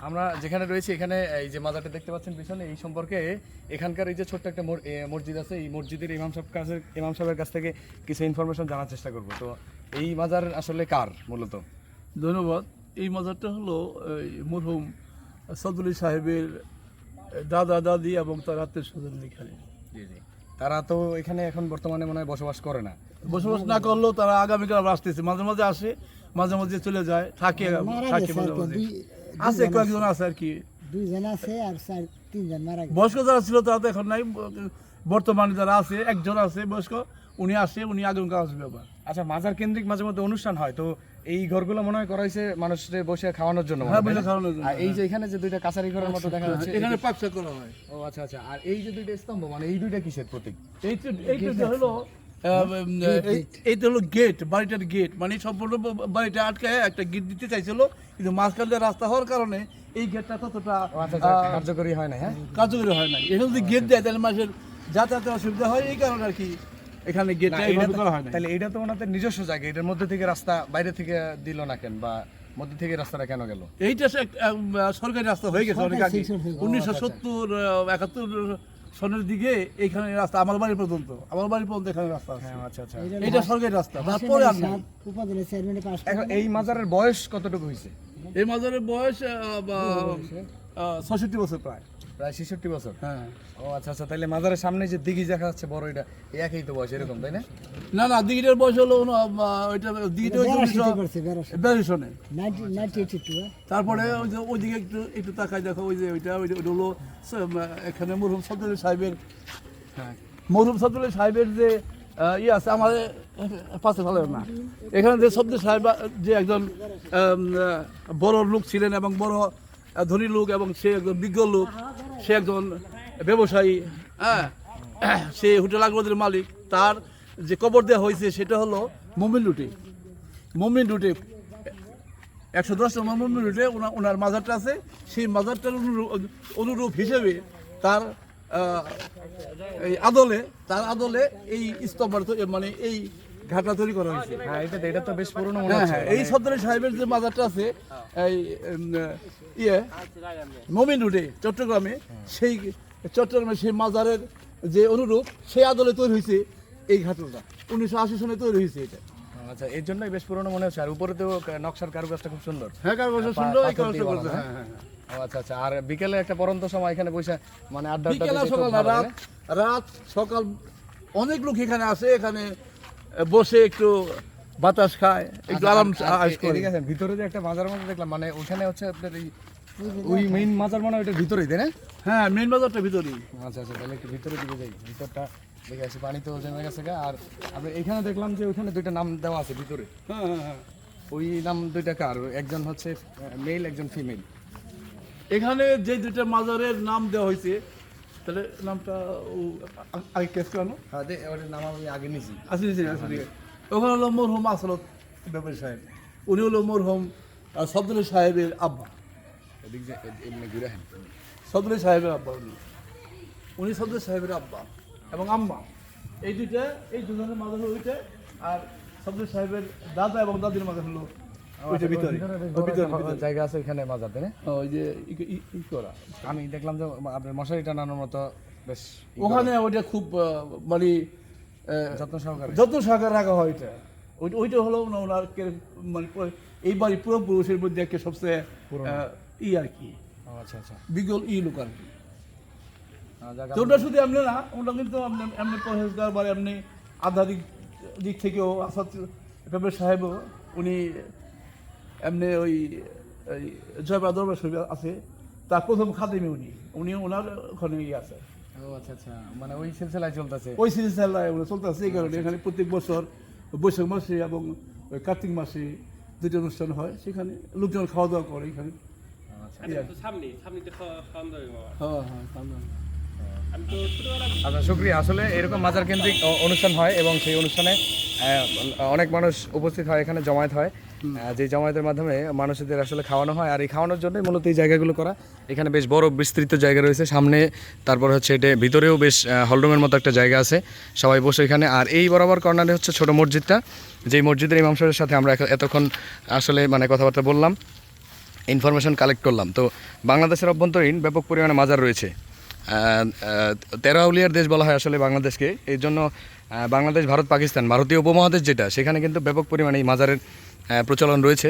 আমরা যেখানে রয়েছি এখানে এই যে মাজারটা দেখতে পাচ্ছেন পিছনে, এই সম্পর্কে এখানকার এই যে ছোট্ট একটা মসজিদ আছে, এই মসজিদের ইমাম সাহেবের কাছ থেকে কিছু ইনফরমেশন জানার চেষ্টা করব। তো এই মাজার আসলে কার মূলত? ধন্যবাদ। এই মাজারটা হলো মরহুম সদরুল সাহেবের দাদা দাদি এবং তার আত্মীয় স্বজন এখানে। জি জি। তারা তো এখানে এখন বর্তমানে মনে হয় বসবাস করে না। বসবাস না করলেও তারা আগামীকাল আসতেছে, মাঝে মাঝে আসে, মাঝে মাঝে চলে যায়, থাকে থাকে মাঝে মাঝে আছে, কয়েকজন আছে আর কি। দুইজন আছে আর তিনজন মারা গেছে। বয়স্ক যারা ছিল তারা তো এখন নাই, বর্তমানে যারা আছে একজন আছে বয়স্ক, উনি আসে, উনি আগামীকাল আসবে আবার। আচ্ছা, মাজার কেন্দ্রিক মাঝে মধ্যে অনুষ্ঠান হয়, তো এই ঘরগুলো মনে হয় করা হয়েছে মানুষের বসে খাওয়ানোর জন্য। হ্যাঁ, বসে খাওয়ানোর জন্য। আর এই যে এখানে যে দুইটা কাছারি ঘরের মতো দেখা যাচ্ছে, এখানে পাকশা করা হয়। ও আচ্ছা আচ্ছা। আর এই যে দুইটা স্তম্ভ, মানে এই দুইটা কিসের প্রতীক? এইটা হলো এইটা হলো গেট, বাড়িটার গেট, মানে সম্পূর্ণ বাড়িটা আটকায় একটা গেট দিতে চাইছিল, কিন্তু মাঝখান দিয়ে রাস্তা হওয়ার কারণে এই গেটটা ততটা কার্যকরী হয় না। হ্যাঁ, কার্যকরী হয় না। এখানে যদি গেট দেয় তাহলে মানুষের যাতায়াতের অসুবিধা হয়, এই কারণে আর কি এখানে গেটটা এইভাবে করা হয় না। তাহলে এটা তো ওনাদের নিজস্ব জায়গা, এটার মধ্যে থেকে রাস্তা বাইরে থেকে দিল না কেন, বা মধ্যে থেকে রাস্তাটা কেন গেল? এইটা সরকারি রাস্তা হয়ে গেছে অনেক আগে, 1970-71 সনের দিকে এইখানে রাস্তা আমার বাড়ি পর্যন্ত এখানে রাস্তা আছে। আচ্ছা আচ্ছা। এইটা সরকারি রাস্তা, তারপরে আর না। উপজেলা চেয়ারম্যানের পাশ এখন এই মাজারের বয়স কতটুকু হয়েছে? এই মাজারের বয়স 66 বছর প্রায়। প্রায় 66 বছর। হ্যাঁ। ও আচ্ছা আচ্ছা। তাহলে মাজারের সামনে যে দিঘি দেখা যাচ্ছে বড়, এটা একই তো বয়স এরকম, তাই না? না না, দিঘিটার বয়স হলো ওইটা দিঘিটা 1982 সনে। 1982। তারপরে ওই যে ওইদিকে একটু তাকাই দেখো, ওই যে ওইটা হলো এখানে মরহুম সদরুল সাহেবের, মরহুম সদরুল সাহেবের যে ইয়ে আছে আমাদের পাশে ভালো না, এখানে যে সদরুল সাহেব যে একজন বড় লোক ছিলেন এবং বড় ধনী লোক, এবং সে একজন বিজ্ঞ লোক, সে একজন ব্যবসায়ী, হ্যাঁ, সে হোটেল আকবরের মালিক। তার যে কবর দেওয়া হয়েছে সেটা হলো মুমিন রুটে 110 নম্বর মুমিন রুটে ওনার মাজারটা আছে। সেই মাজারটার অনুরূপ হিসেবে তার আদলে এই স্তম্ভ, মানে এই ঘাটটা তৈরি করা হয়েছে। হ্যাঁ, এটা তো বেশ পুরনো মনে হচ্ছে। এই সদরুল সাহেবের যে মাজারটা আছে এই মুমিন রুটে চট্টগ্রামে, সেই মাজারের যে অনুরূপ সেই আদলে তৈরি হয়েছে এই ঘাটটা, 1980 সনে তৈরি হয়েছে এটা। আচ্ছা, এর জন্যই বেশ পুরনো মনে হচ্ছে। আর উপরে তো নকশার কারুকাজটা খুব সুন্দর। হ্যাঁ, কারুকাজটা সুন্দর, এই কারুকাজটা করতে। হ্যাঁ হ্যাঁ। ও আচ্ছা আচ্ছা। আর বিকেলে একটা পরন্ত সময় এখানে বসে মানে আড্ডা বিকেল সকাল না, রাত সকাল অনেক লোক এখানে আসে, এখানে বসে একটু বাতাস খায়, একটু আরাম করে। ঠিক আছে। ভিতরে যে একটা মাজার মধ্যে দেখলাম, মানে ওখানে হচ্ছে আপনার ওই মেইন মাজার মনে হয় ওইটার ভিতরেই, তাই না? হ্যাঁ, মেইন বাজারটা ভিতরেই। আচ্ছা আচ্ছা। তাহলে একটু ভিতরে দিকে যাই, ভিতরটা দেখে আসি। পানি তো জমে গেছে গা। আর আপনি এখানে দেখলাম যে ওইখানে দুইটা নাম দেওয়া আছে ভিতরে। হ্যাঁ হ্যাঁ হ্যাঁ। ওই নাম দুইটা কার? একজন হচ্ছে মেল, একজন ফিমেল। এখানে যে দুইটা মাজারের নাম দেওয়া হয়েছে, তাহলে নামটা আগে কেস করানো হ্যাঁ, ওটার নাম আমি আগে নিয়েছি। আসলে ওখানে হলো মরহুম আসলত ব্যাপারী সাহেব, উনি হলো মরহুম সদরুল সাহেবের আব্বা। এদিক যে এমনি ঘুরে হেন। সদরুল সাহেবের আব্বা উনি সদরুল সাহেবের আব্বা এবং আম্মা, এই দুজনের মাঝে হলো ওইটা। আর সদরুল সাহেবের দাদা এবং দাদির মাঝে হলো ওইটা ভিতরে জায়গা আছে ওইখানে মাজার, তাই না? ওই যে ই করা। আমি দেখলাম যে আপনার মশারি টানানোর মতো বেশ ওখানে ওইটা খুব মানে যত্ন সহকারে রাখা হয়। ওইটা হলো ওনার মানে এই বাড়ি পূর্বপুরুষের মধ্যে একটা সবচেয়ে আর কি আচ্ছা আচ্ছা বিগল লোক আর কি। তো ওটা শুধু এমনি না, ওটা কিন্তু এমনি পরহেজগার বা এমনি আধ্যাত্মিক দিক থেকেও আসাদ ব্যাপারী সাহেবও উনি এমনি ওই জয়পুরা দরবার শরীফ আছে, তার প্রথম খাদেমি উনি ওনার ওখানে আছে। ও আচ্ছা আচ্ছা। মানে ওই সিলসিলায় চলতেছে, ওই সিলসিলায় চলতেছে। এই কারণে এখানে প্রত্যেক বছর বৈশাখ মাসে এবং ওই কার্তিক মাসে দুটো অনুষ্ঠান হয়, সেখানে লোকজন খাওয়া দাওয়া করে এখানে। আচ্ছা, শুক্রিয়া। আসলে এরকম মাজার কেন্দ্রিক অনুষ্ঠান হয় এবং সেই অনুষ্ঠানে অনেক মানুষ উপস্থিত হয়, এখানে জমায়েত হয়। যে জমায়েতের মাধ্যমে মানুষদের আসলে খাওয়ানো হয়। আর এই খাওয়ানোর জন্যই মূলত এই জায়গাগুলো করা। এখানে বেশ বড় বিস্তৃত জায়গা রয়েছে সামনে, তারপর হচ্ছে এটা ভিতরেও বেশ হলরুমের মতো একটা জায়গা আছে, সবাই বসে এখানে। আর এই বরাবর কর্নারে হচ্ছে ছোট মসজিদটা, যেই মসজিদের ইমাম সাহেবের সাথে আমরা এতক্ষণ আসলে মানে কথাবার্তা বললাম। ইনফরমেশন কালেক্ট করলাম। তো বাংলাদেশের অভ্যন্তরীণ ব্যাপক পরিমাণে মাজার রয়েছে। তেরো আউলিয়ার দেশ বলা হয় আসলে বাংলাদেশকে, এই জন্য বাংলাদেশ, ভারত, পাকিস্তান, ভারতীয় উপমহাদেশ যেটা, সেখানে কিন্তু ব্যাপক পরিমাণে এই মাজারের প্রচলন রয়েছে।